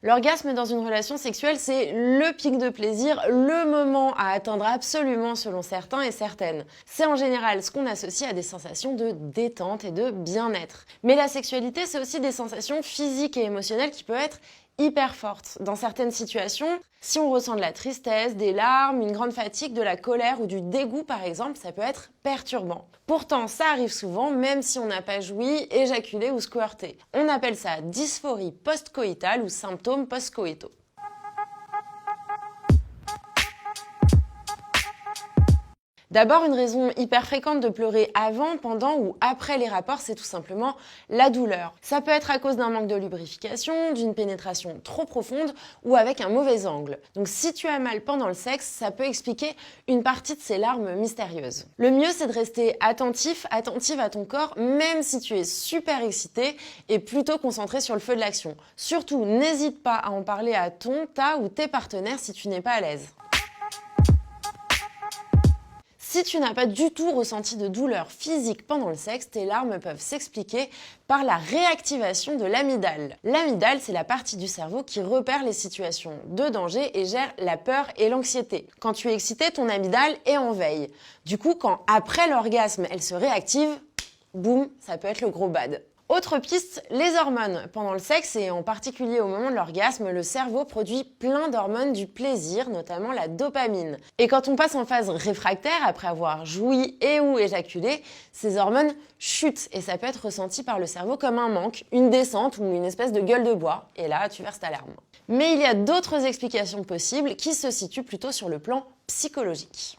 L'orgasme dans une relation sexuelle, c'est le pic de plaisir, le moment à atteindre absolument selon certains et certaines. C'est en général ce qu'on associe à des sensations de détente et de bien-être. Mais la sexualité, c'est aussi des sensations physiques et émotionnelles qui peuvent être hyper fortes. Dans certaines situations, si on ressent de la tristesse, des larmes, une grande fatigue, de la colère ou du dégoût par exemple, ça peut être perturbant. Pourtant, ça arrive souvent même si on n'a pas joui, éjaculé ou squirté. On appelle ça dysphorie post-coïtale ou symptômes post-coïtaux. D'abord, une raison hyper fréquente de pleurer avant, pendant ou après les rapports, c'est tout simplement la douleur. Ça peut être à cause d'un manque de lubrification, d'une pénétration trop profonde ou avec un mauvais angle. Donc si tu as mal pendant le sexe, ça peut expliquer une partie de ces larmes mystérieuses. Le mieux, c'est de rester attentif, attentive à ton corps, même si tu es super excité et plutôt concentré sur le feu de l'action. Surtout, n'hésite pas à en parler à ta ou tes partenaires si tu n'es pas à l'aise. Si tu n'as pas du tout ressenti de douleur physique pendant le sexe, tes larmes peuvent s'expliquer par la réactivation de l'amygdale. L'amygdale, c'est la partie du cerveau qui repère les situations de danger et gère la peur et l'anxiété. Quand tu es excité, ton amygdale est en veille. Du coup, quand après l'orgasme, elle se réactive, boum, ça peut être le gros bad. Autre piste, les hormones. Pendant le sexe et en particulier au moment de l'orgasme, le cerveau produit plein d'hormones du plaisir, notamment la dopamine. Et quand on passe en phase réfractaire, après avoir joui et ou éjaculé, ces hormones chutent et ça peut être ressenti par le cerveau comme un manque, une descente ou une espèce de gueule de bois. Et là, tu verses ta larme. Mais il y a d'autres explications possibles qui se situent plutôt sur le plan psychologique.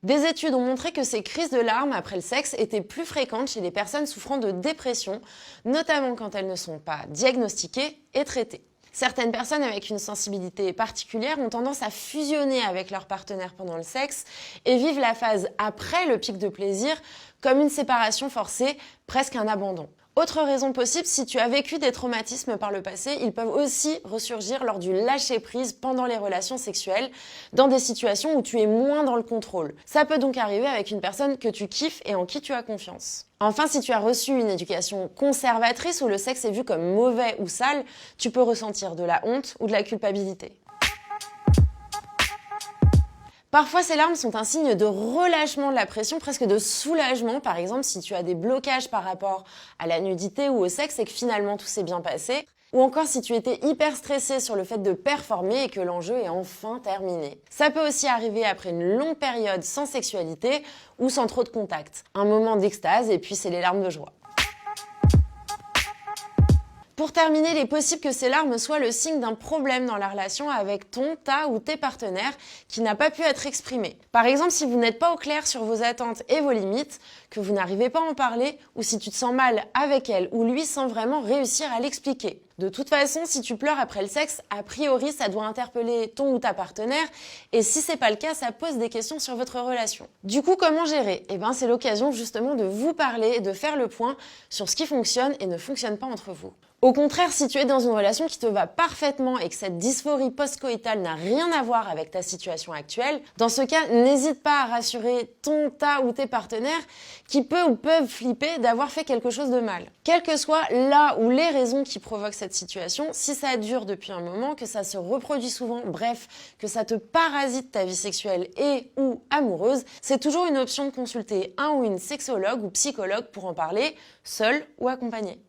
Des études ont montré que ces crises de larmes après le sexe étaient plus fréquentes chez les personnes souffrant de dépression, notamment quand elles ne sont pas diagnostiquées et traitées. Certaines personnes avec une sensibilité particulière ont tendance à fusionner avec leur partenaire pendant le sexe et vivent la phase après le pic de plaisir comme une séparation forcée, presque un abandon. Autre raison possible, si tu as vécu des traumatismes par le passé, ils peuvent aussi ressurgir lors du lâcher-prise pendant les relations sexuelles, dans des situations où tu es moins dans le contrôle. Ça peut donc arriver avec une personne que tu kiffes et en qui tu as confiance. Enfin, si tu as reçu une éducation conservatrice où le sexe est vu comme mauvais ou sale, tu peux ressentir de la honte ou de la culpabilité. Parfois, ces larmes sont un signe de relâchement de la pression, presque de soulagement. Par exemple, si tu as des blocages par rapport à la nudité ou au sexe et que finalement tout s'est bien passé. Ou encore si tu étais hyper stressé sur le fait de performer et que l'enjeu est enfin terminé. Ça peut aussi arriver après une longue période sans sexualité ou sans trop de contact. Un moment d'extase et puis c'est les larmes de joie. Pour terminer, il est possible que ces larmes soient le signe d'un problème dans la relation avec ta ou tes partenaires qui n'a pas pu être exprimé. Par exemple, si vous n'êtes pas au clair sur vos attentes et vos limites, que vous n'arrivez pas à en parler, ou si tu te sens mal avec elle ou lui sans vraiment réussir à l'expliquer. De toute façon, si tu pleures après le sexe, a priori, ça doit interpeller ton ou ta partenaire, et si c'est pas le cas, ça pose des questions sur votre relation. Du coup, comment gérer ? C'est l'occasion justement de vous parler et de faire le point sur ce qui fonctionne et ne fonctionne pas entre vous. Au contraire, si tu es dans une relation qui te va parfaitement et que cette dysphorie post-coïtale n'a rien à voir avec ta situation actuelle, dans ce cas, n'hésite pas à rassurer ta ou tes partenaires qui peuvent flipper d'avoir fait quelque chose de mal. Quelle que soit la ou les raisons qui provoquent cette situation, si ça dure depuis un moment, que ça se reproduit souvent, bref, que ça te parasite ta vie sexuelle et ou amoureuse, c'est toujours une option de consulter un ou une sexologue ou psychologue pour en parler, seul ou accompagné.